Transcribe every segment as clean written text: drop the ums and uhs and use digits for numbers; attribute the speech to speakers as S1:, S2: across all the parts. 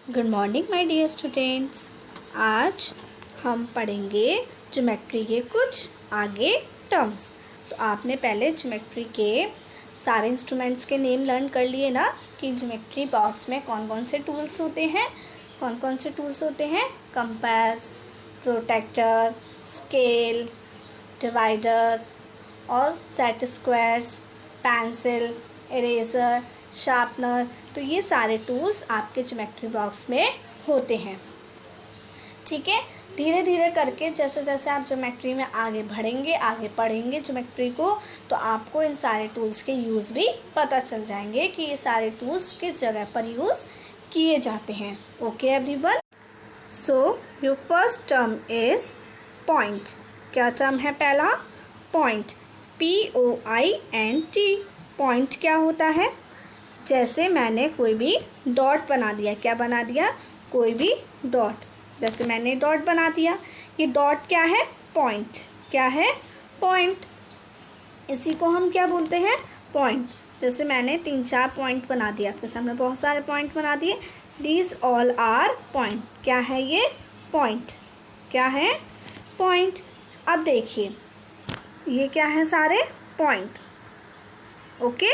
S1: Good morning my dear students. आज हम पढ़ेंगे ज्योमेट्री के कुछ आगे टर्म्स। तो आपने पहले ज्योमेट्री के सारे इंस्ट्रूमेंट्स के नेम लर्न कर लिए ना, कि ज्योमेट्री बॉक्स में कौन कौन से टूल्स होते हैं। कंपास, प्रोट्रैक्टर, स्केल, डिवाइडर और set squares, pencil, eraser, sharpener. तो ये सारे टूल्स आपके ज्योमेट्री बॉक्स में होते हैं। ठीक है, धीरे धीरे करके जैसे जैसे आप ज्योमेट्री में आगे बढ़ेंगे, आगे पढ़ेंगे ज्योमेट्री को, तो आपको इन सारे टूल्स के यूज़ भी पता चल जाएंगे कि ये सारे टूल्स किस जगह पर यूज़ किए जाते हैं। Okay everyone, so your first term is point. क्या टर्म है पहला? Point, POINT। पॉइंट क्या होता है? जैसे मैंने कोई भी डॉट बना दिया। क्या बना दिया? कोई भी डॉट। जैसे मैंने डॉट बना दिया, ये डॉट क्या है? पॉइंट। क्या है? पॉइंट। इसी को हम क्या बोलते हैं? पॉइंट। जैसे मैंने 3-4 पॉइंट बना दिया, आपके सामने बहुत सारे पॉइंट बना दिए। These all are point. क्या है ये? पॉइंट। क्या है? पॉइंट। अब देखिए, ये क्या है? सारे पॉइंट। ओके,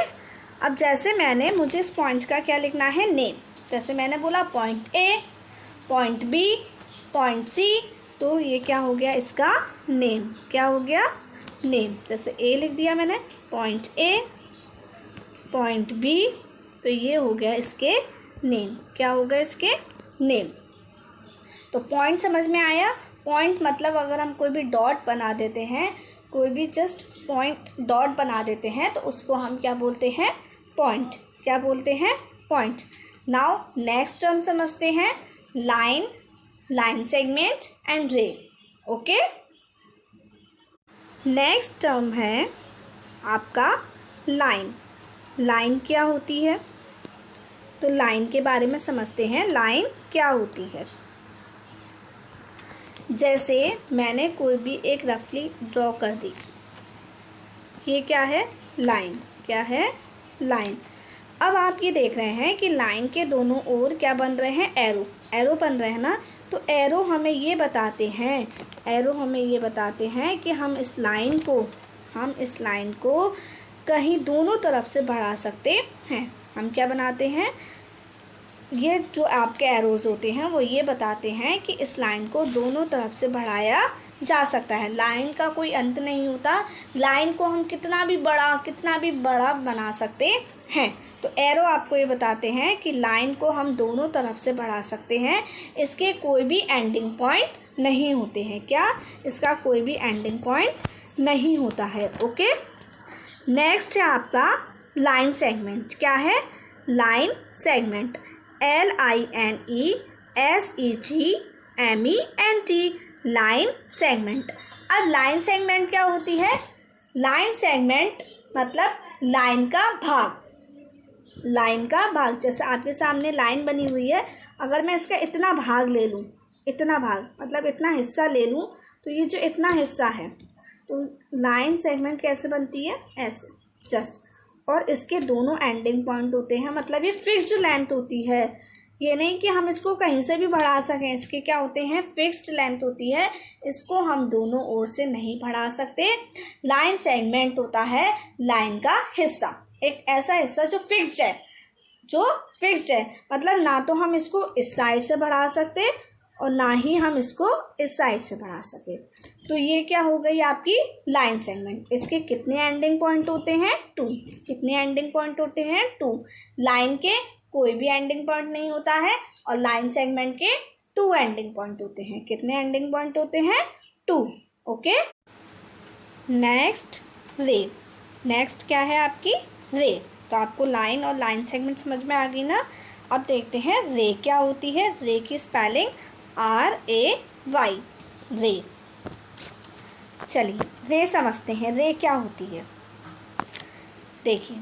S1: अब जैसे मुझे इस पॉइंट का क्या लिखना है? नेम। जैसे मैंने बोला point A, point B, point C, तो ये क्या हो गया? इसका नेम। क्या हो गया? नेम। जैसे ए लिख दिया मैंने, पॉइंट ए, पॉइंट बी, तो ये हो गया इसके नेम। क्या हो गया? इसके नेम। तो पॉइंट समझ में आया? पॉइंट मतलब अगर हम कोई भी डॉट बना देते हैं, कोई भी जस्ट पॉइंट डॉट बना देते हैं, तो उसको हम क्या बोलते हैं? पॉइंट। क्या बोलते हैं? पॉइंट। नाउ नेक्स्ट टर्म समझते हैं, लाइन, लाइन सेगमेंट एंड रे। ओके, नेक्स्ट टर्म है आपका लाइन। लाइन क्या होती है? तो लाइन के बारे में समझते हैं, लाइन क्या होती है। जैसे मैंने कोई भी एक रफली ड्रॉ कर दी, ये क्या है? लाइन। क्या है? लाइन। अब आप ये देख रहे हैं कि लाइन के दोनों ओर क्या बन रहे हैं? एरो। एरो बन रहे हैं ना, तो एरो हमें ये बताते हैं कि हम इस लाइन को कहीं दोनों तरफ से बढ़ा सकते हैं। हम क्या बनाते हैं? ये जो आपके एरोज़ होते हैं वो ये बताते हैं कि इस लाइन को दोनों तरफ से बढ़ाया जा सकता है। लाइन का कोई अंत नहीं होता, लाइन को हम कितना भी बड़ा बना सकते हैं। तो एरो आपको ये बताते हैं कि लाइन को हम दोनों तरफ से बढ़ा सकते हैं, इसके कोई भी एंडिंग पॉइंट नहीं होते हैं। क्या? इसका कोई भी एंडिंग पॉइंट नहीं होता है। ओके, नेक्स्ट है आपका लाइन सेगमेंट। क्या है? Line segment, LINESEGMENT, line segment. अब लाइन सेगमेंट क्या होती है? लाइन सेगमेंट मतलब लाइन का भाग। लाइन का भाग, जैसे आपके सामने लाइन बनी हुई है, अगर मैं इसका इतना भाग ले लूँ, इतना भाग मतलब इतना हिस्सा ले लूँ, तो ये जो इतना हिस्सा है, तो लाइन सेगमेंट कैसे बनती है? ऐसे जस्ट। और इसके दोनों एंडिंग पॉइंट होते हैं, मतलब ये फिक्स्ड लेंथ होती है। ये नहीं कि हम इसको कहीं से भी बढ़ा सकें, इसके क्या होते हैं? फिक्स्ड लेंथ होती है, इसको हम दोनों ओर से नहीं बढ़ा सकते। लाइन सेगमेंट होता है लाइन का हिस्सा, एक ऐसा हिस्सा जो फिक्स्ड है, मतलब ना तो हम इसको इस साइड से बढ़ा सकते और ना ही हम इसको इस साइड से बढ़ा सके। तो ये क्या हो गई आपकी लाइन सेगमेंट। इसके कितने एंडिंग पॉइंट होते हैं? 2। कितने एंडिंग पॉइंट होते हैं? 2। लाइन के कोई भी एंडिंग पॉइंट नहीं होता है और लाइन सेगमेंट के 2 एंडिंग पॉइंट होते हैं। कितने एंडिंग पॉइंट होते हैं? 2। ओके, नेक्स्ट रे। नेक्स्ट क्या है आपकी? रे। तो आपको लाइन और लाइन सेगमेंट समझ में आ गई ना। अब देखते हैं रे क्या होती है। रे की स्पेलिंग RAY, रे। चलिए रे समझते हैं, रे क्या होती है। देखिए,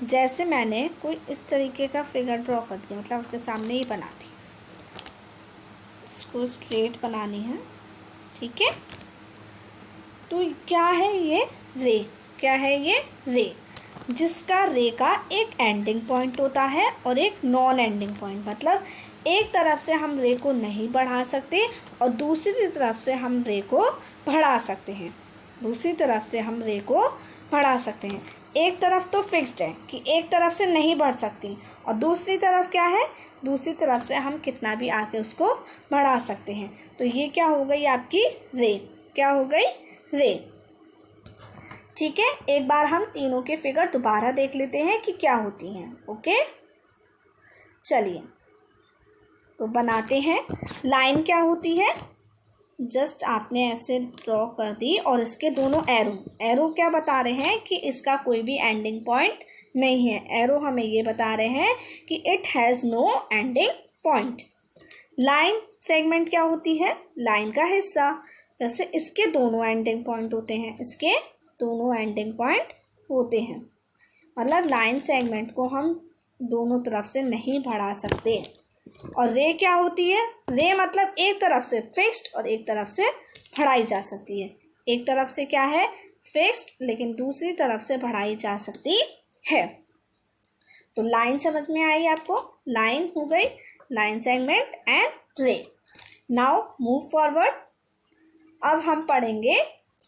S1: जैसे मैंने कोई इस तरीके का फिगर ड्रॉ कर दिया, मतलब आपके सामने ही बना दी, इसको स्ट्रेट बनानी है। ठीक है, तो क्या है ये? रे। क्या है ये? रे, जिसका रे का एक एंडिंग पॉइंट होता है और एक नॉन एंडिंग पॉइंट, मतलब एक तरफ से हम रे को नहीं बढ़ा सकते और दूसरी तरफ से हम रे को बढ़ा सकते हैं। दूसरी तरफ से हम रे को बढ़ा सकते हैं। एक तरफ तो फिक्स्ड है कि एक तरफ से नहीं बढ़ सकती, और दूसरी तरफ क्या है, दूसरी तरफ से हम कितना भी आके उसको बढ़ा सकते हैं। तो ये क्या हो गई आपकी रे, क्या हो गई रे। ठीक है, एक बार हम तीनों के फिगर दोबारा देख लेते हैं कि क्या होती हैं। ओके, चलिए तो बनाते हैं। लाइन क्या होती है, जस्ट आपने ऐसे ड्रॉ कर दी और इसके दोनों एरो क्या बता रहे हैं कि इसका कोई भी एंडिंग पॉइंट नहीं है। एरो हमें ये बता रहे हैं कि it has no ending point. Line segment क्या होती है, लाइन का हिस्सा। जैसे इसके दोनों एंडिंग पॉइंट होते हैं, इसके दोनों एंडिंग पॉइंट होते हैं, मतलब लाइन सेगमेंट को हम दोनों तरफ से नहीं बढ़ा सकते। और रे क्या होती है, रे मतलब एक तरफ से फिक्स्ड और एक तरफ से बढ़ाई जा सकती है। एक तरफ से क्या है, फिक्स्ड, लेकिन दूसरी तरफ से बढ़ाई जा सकती है। तो लाइन समझ में आई आपको, लाइन हो गई, लाइन सेगमेंट एंड रे। Now move forward. अब हम पढ़ेंगे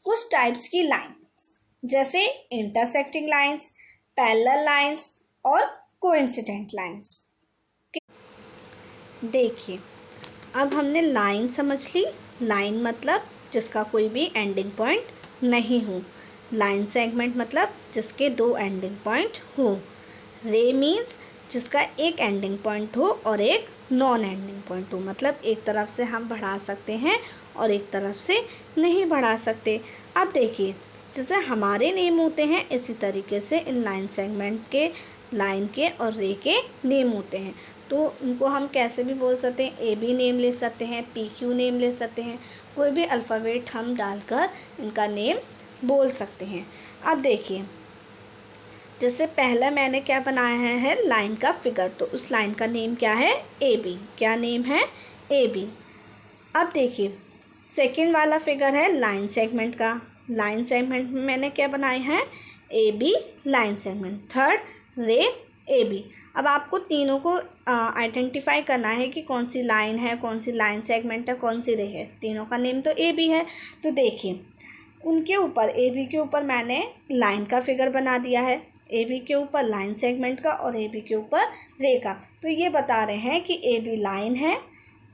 S1: कुछ टाइप्स की लाइन्स, जैसे इंटरसेक्टिंग लाइन्स, पैरेलल लाइन्स और कोइंसिडेंट लाइन्स। देखिए, अब हमने लाइन समझ ली। लाइन मतलब जिसका कोई भी एंडिंग पॉइंट नहीं हो। लाइन सेगमेंट मतलब जिसके दो एंडिंग पॉइंट हो। रे मीन्स जिसका एक एंडिंग पॉइंट हो और एक नॉन एंडिंग पॉइंट हो, मतलब एक तरफ से हम बढ़ा सकते हैं और एक तरफ से नहीं बढ़ा सकते। अब देखिए, जैसे हमारे नेम होते हैं इसी तरीके से इन लाइन सेगमेंट के, लाइन के और रे के नेम होते हैं। तो उनको हम कैसे भी बोल सकते हैं, ए बी नेम ले सकते हैं, पी क्यू नेम ले सकते हैं, कोई भी अल्फ़ाबेट हम डालकर इनका नेम बोल सकते हैं। अब देखिए, जैसे पहला मैंने क्या बनाया है लाइन का फिगर, तो उस लाइन का नेम क्या है, ए बी। क्या नेम है, ए बी। अब देखिए, सेकंड वाला फिगर है लाइन सेगमेंट का। लाइन सेगमेंट में मैंने क्या बनाया है, A B line segment. Third ray A B. अब आपको तीनों को आइडेंटिफाई करना है कि कौन सी लाइन है, कौन सी लाइन सेगमेंट है, कौन सी रे है। तीनों का नेम तो ए बी है। तो देखिए, उनके ऊपर ए बी के ऊपर मैंने लाइन का फिगर बना दिया है, ए बी के ऊपर लाइन सेगमेंट का और ए बी के ऊपर रे का। तो ये बता रहे हैं कि ए बी लाइन है,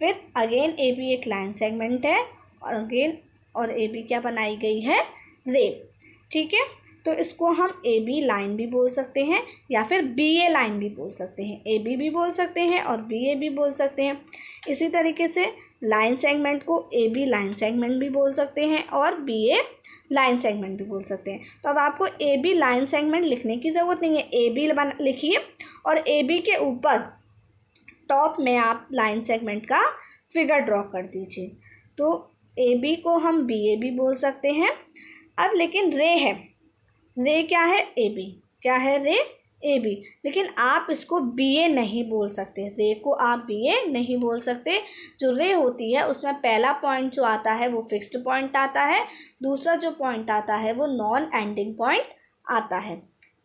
S1: फिर अगेन ए बी एक लाइन सेगमेंट है और अगेन और ए बी क्या बनाई गई है, रे। ठीक है, तो इसको हम ए बी लाइन भी बोल सकते हैं या फिर बी ए लाइन भी बोल सकते हैं। ए बी भी बोल सकते हैं और बी ए भी बोल सकते हैं। इसी तरीके से लाइन सेगमेंट को ए बी लाइन सेगमेंट भी बोल सकते हैं और बी ए लाइन सेगमेंट भी बोल सकते हैं। तो अब आपको ए बी लाइन सेगमेंट लिखने की ज़रूरत नहीं है, ए बी लिखिए और ए बी के ऊपर टॉप में आप लाइन सेगमेंट का फिगर ड्रॉ कर दीजिए। तो ए बी को हम बी ए भी बोल सकते हैं। अब लेकिन रे है, रे क्या है, ए बी। क्या है, रे ए बी। लेकिन आप इसको बी ए नहीं बोल सकते, रे को आप बी ए नहीं बोल सकते। जो रे होती है उसमें पहला पॉइंट जो आता है वो फिक्स्ड पॉइंट आता है, दूसरा जो पॉइंट आता है वो नॉन एंडिंग पॉइंट आता है।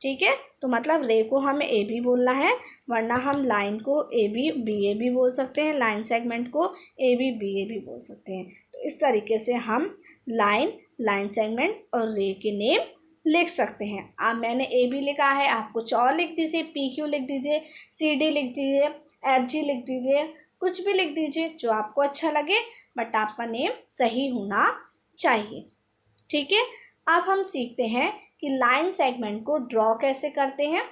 S1: ठीक है, तो मतलब रे को हमें ए बी बोलना है, वरना हम लाइन को ए बी बी ए भी बोल सकते हैं, लाइन सेगमेंट को ए बी बी ए भी बोल सकते हैं। तो इस तरीके से हम लाइन, लाइन सेगमेंट और रे के नेम लिख सकते हैं। अब मैंने ए बी लिखा है, आप कुछ और लिख दीजिए, पी क्यू लिख दीजिए, सी डी लिख दीजिए, एफ जी लिख दीजिए, कुछ भी लिख दीजिए जो आपको अच्छा लगे, बट आपका नेम सही होना चाहिए। ठीक है, अब हम सीखते हैं कि लाइन सेगमेंट को ड्रॉ कैसे करते हैं,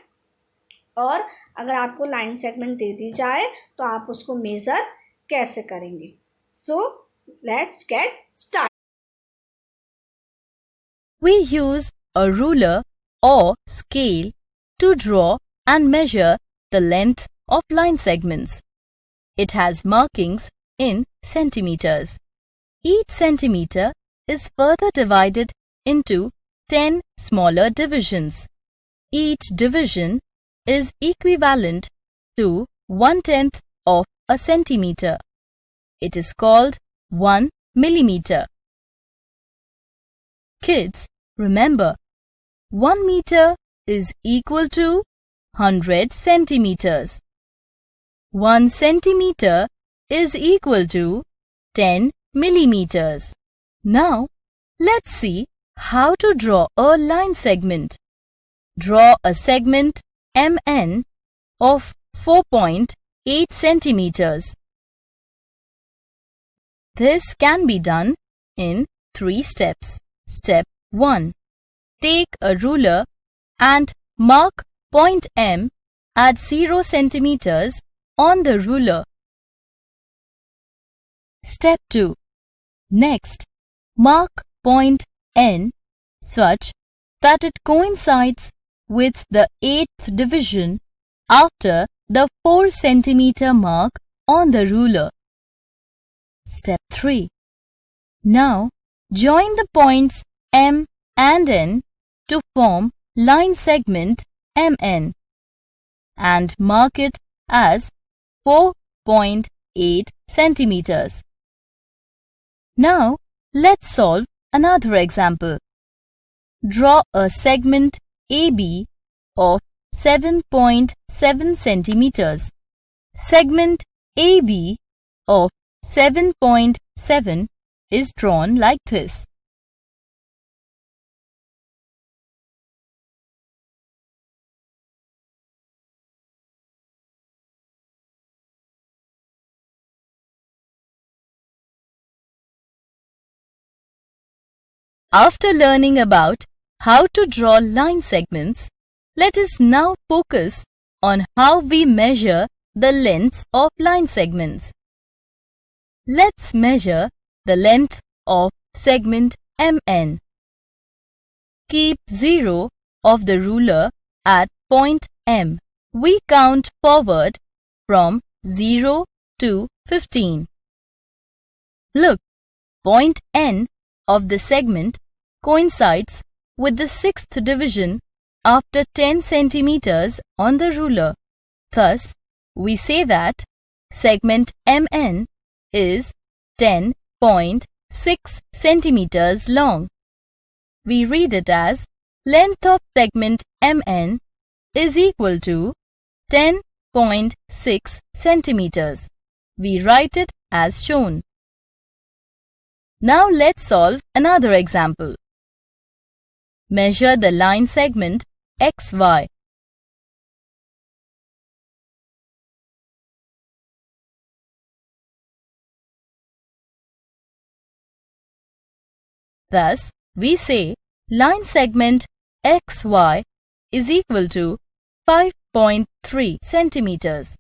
S1: और अगर आपको लाइन सेगमेंट दे दी जाए तो आप उसको मेज़र कैसे करेंगे। So let's get start.
S2: We use a ruler or scale to draw and measure the length of line segments. It has markings in centimeters. Each centimeter is further divided into 10 smaller divisions. Each division is equivalent to 1/10 of a centimeter. It is called 1 millimeter. Kids, remember, 1 meter is equal to 100 centimeters. 1 centimeter is equal to 10 millimeters. Now, let's see how to draw a line segment. Draw a segment MN of 4.8 centimeters. This can be done in 3 steps. Step 1. Take a ruler and mark point M at 0 centimeters on the ruler. Step 2. Next, mark point N such that it coincides with the 8th division after the 4 centimeter mark on the ruler. Step 3. Now, join the points M and N to form line segment MN and mark it as 4.8 centimeters. Now, let's solve another example. Draw a segment AB of 7.7 centimeters. Segment AB of 7.7 is drawn like this. After learning about how to draw line segments, let us now focus on how we measure the lengths of line segments. Let's measure the length of segment MN. Keep 0 of the ruler at point M. We count forward from 0 to 15. Look, point N of the segment coincides with the 6th division after 10 centimeters on the ruler. Thus, we say that segment MN is 10.6 centimeters long. We read it as length of segment MN is equal to 10.6 centimeters. We write it as shown. Now let's solve another example. Measure the line segment XY. Thus, we say line segment XY is equal to 5.3 centimeters.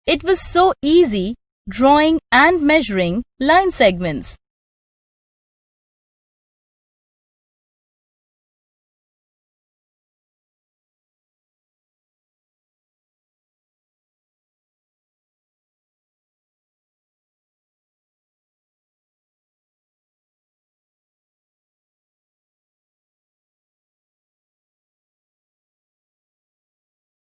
S2: It was so easy drawing and measuring line segments.